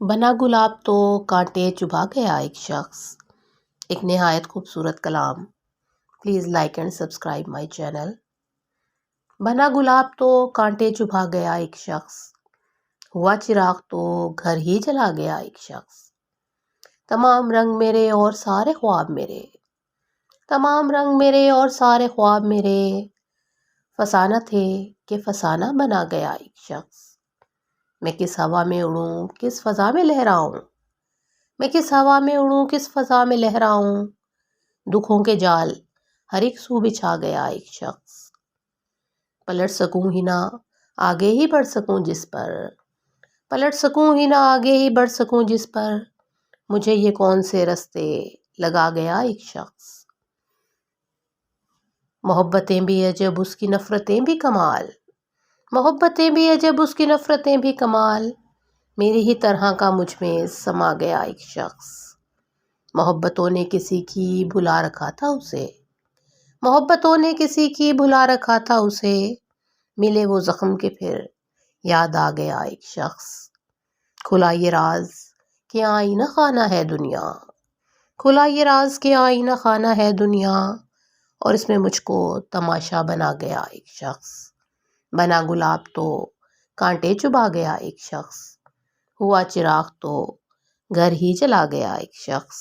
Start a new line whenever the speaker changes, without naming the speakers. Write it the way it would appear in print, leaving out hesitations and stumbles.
بنا گلاب تو کانٹے چبھا گیا ایک شخص. ایک نہایت خوبصورت کلام. Please like and subscribe my channel. بنا گلاب تو کانٹے چبھا گیا ایک شخص، ہوا چراغ تو گھر ہی جلا گیا ایک شخص. تمام رنگ میرے اور سارے خواب میرے، تمام رنگ میرے اور سارے خواب میرے، فسانہ تھے کہ فسانہ بنا گیا ایک شخص. میں کس ہوا میں اڑوں کس فضا میں لہراؤں، میں کس ہوا میں اڑوں کس فضا میں لہراؤں، دکھوں کے جال ہر ایک سو بچھا گیا ایک شخص. پلٹ سکوں ہی نہ آگے ہی بڑھ سکوں جس پر، پلٹ سکوں ہی نہ آگے ہی بڑھ سکوں جس پر، مجھے یہ کون سے رستے لگا گیا ایک شخص. محبتیں بھی عجب اس کی نفرتیں بھی کمال، محبتیں بھی عجب اس کی نفرتیں بھی کمال، میری ہی طرح کا مجھ میں سما گیا ایک شخص. محبتوں نے کسی کی بھلا رکھا تھا اسے، محبتوں نے کسی کی بھلا رکھا تھا اسے، ملے وہ زخم کے پھر یاد آ گیا ایک شخص. کھلا یہ راز کہ آئینہ خانہ ہے دنیا، کھلا یہ راز کہ آئینہ خانہ ہے دنیا، اور اس میں مجھ کو تماشا بنا گیا ایک شخص. بنا گلاب تو کانٹے چبھا گیا ایک شخص، ہوا چراغ تو گھر ہی جلا گیا ایک شخص.